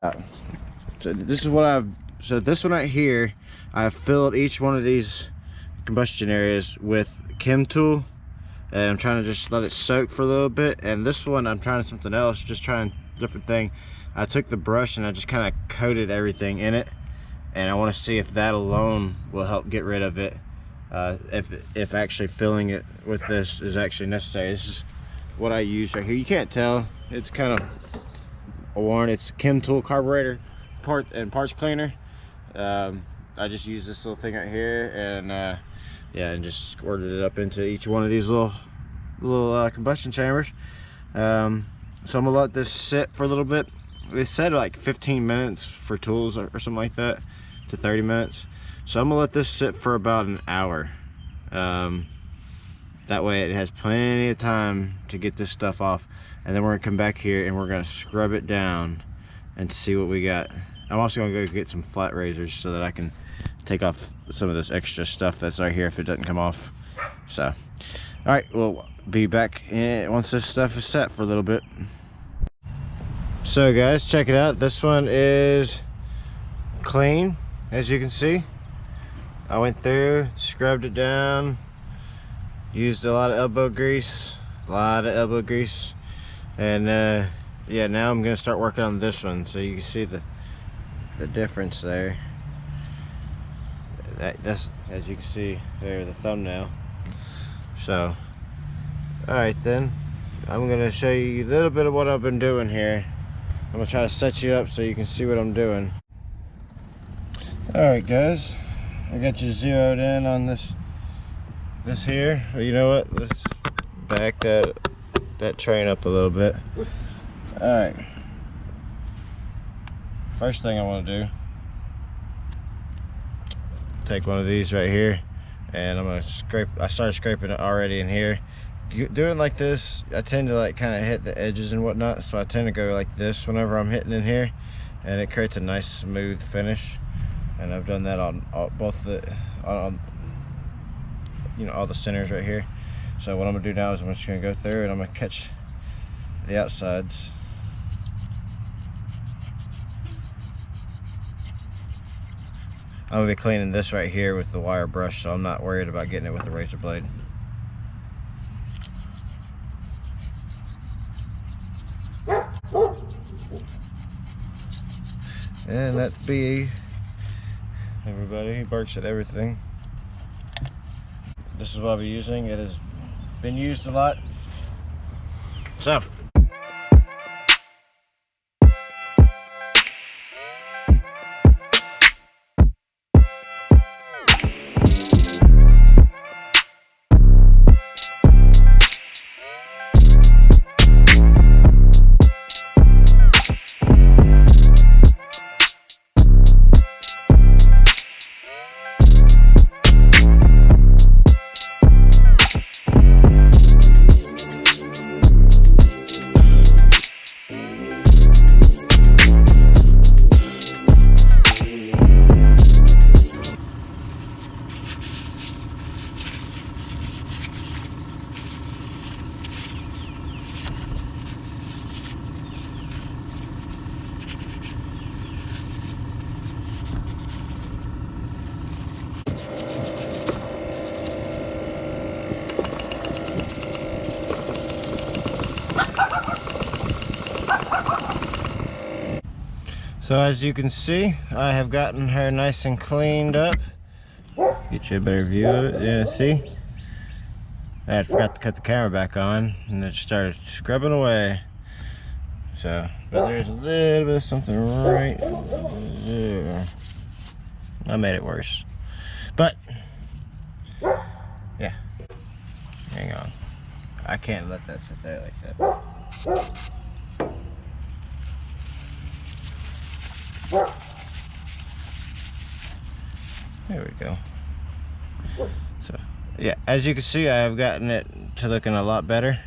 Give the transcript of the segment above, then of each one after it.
So this is what so this one right here, I've filled each one of these combustion areas with Chem Tool, and I'm trying to just let it soak for a little bit. And this one I'm trying something else, just trying a different thing. I took the brush and I just kind of coated everything in it, and I want to see if that alone will help get rid of it, if actually filling it with this is actually necessary. This is what I use right here. You can't tell, it's kind of worn. It's Chem Tool carburetor parts cleaner. I just use this little thing right here, and yeah, and just squirted it up into each one of these little combustion chambers. So I'm gonna let this sit for a little bit. They said like 15 minutes for tools or something like that, to 30 minutes. So I'm gonna let this sit for about an hour. That way it has plenty of time to get this stuff off, and then we're gonna come back here and we're gonna scrub it down and see what we got. I'm also gonna go get some flat razors so that I can take off some of this extra stuff that's right here if it doesn't come off. So, all right, we'll be back once this stuff is set for a little bit. So guys, check it out. This one is clean, as you can see. I went through, scrubbed it down, used a lot of elbow grease, and yeah, now I'm gonna start working on this one so you can see the difference there. That's, as you can see there, the thumbnail. So, all right then, I'm gonna show you a little bit of what I've been doing here. I'm gonna try to set you up so you can see what I'm doing. All right guys, I got you zeroed in on this here. You know what, let's back that train up a little bit. All right, first thing I want to do, take one of these right here, and I'm gonna scrape. I started scraping it already in here. Doing like this, I tend to like kind of hit the edges and whatnot, so I tend to go like this whenever I'm hitting in here, and it creates a nice smooth finish. And I've done that on both you know, all the centers right here. So what I'm gonna do now is I'm just gonna go through and I'm gonna catch the outsides. I'm gonna be cleaning this right here with the wire brush, so I'm not worried about getting it with the razor blade. And that's B. Everybody, he barks at everything. This is what I'll be using. It has been used a lot. So. So as you can see, I have gotten her nice and cleaned up. Get you a better view of it. Yeah, see? I had forgot to cut the camera back on, and then started scrubbing away. So, but there's a little bit of something right there. I made it worse. But, yeah. Hang on. I can't let that sit there like that. There we go. So yeah, as you can see, I have gotten it to looking a lot better.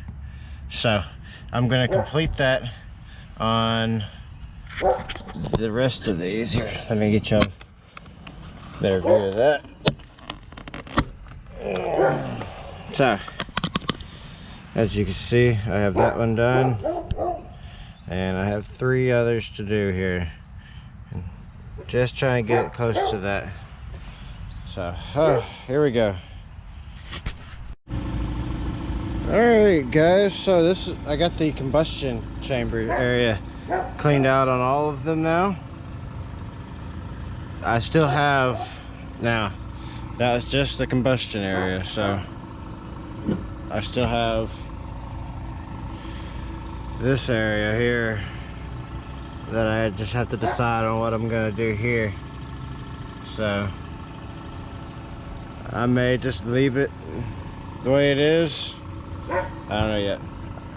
So I'm going to complete that on the rest of these here. Let me get you a better view of that. So as you can see, I have that one done, and I have 3 others to do here. Just trying to get it close to that. So, here we go. Alright guys, so I got the combustion chamber area cleaned out on all of them now. I still have, now that was just the combustion area, so I still have this area here that I just have to decide on what I'm gonna do here. So I may just leave it the way it is. I don't know yet.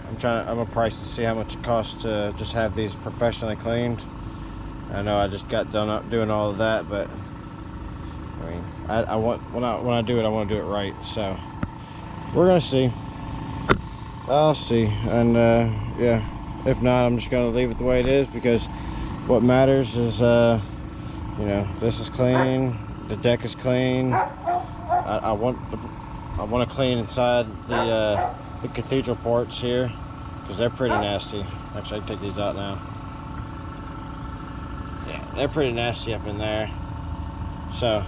I'm gonna price to see how much it costs to just have these professionally cleaned. I know I just got done up doing all of that, but I mean, I want when I do it, I want to do it right. So we're gonna see. I'll see, and yeah. If not, I'm just gonna leave it the way it is, because what matters is, you know, this is clean, the deck is clean. I want to clean inside the cathedral ports here, because they're pretty nasty. Actually, I can take these out now. Yeah, they're pretty nasty up in there. So,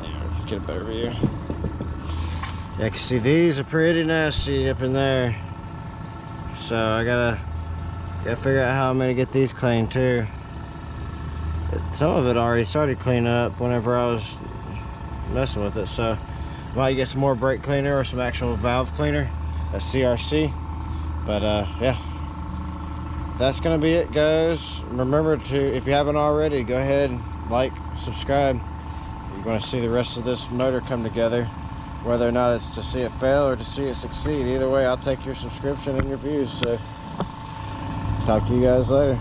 there, get a better view. Yeah, you can see these are pretty nasty up in there. So I gotta figure out how I'm gonna get these clean too. Some of it already started cleaning up whenever I was messing with it. So might get some more brake cleaner or some actual valve cleaner, a CRC. But yeah, that's gonna be it, guys. Remember to, if you haven't already, go ahead, like, subscribe. You're gonna see the rest of this motor come together, whether or not it's to see it fail or to see it succeed. Either way, I'll take your subscription and your views. So talk to you guys later.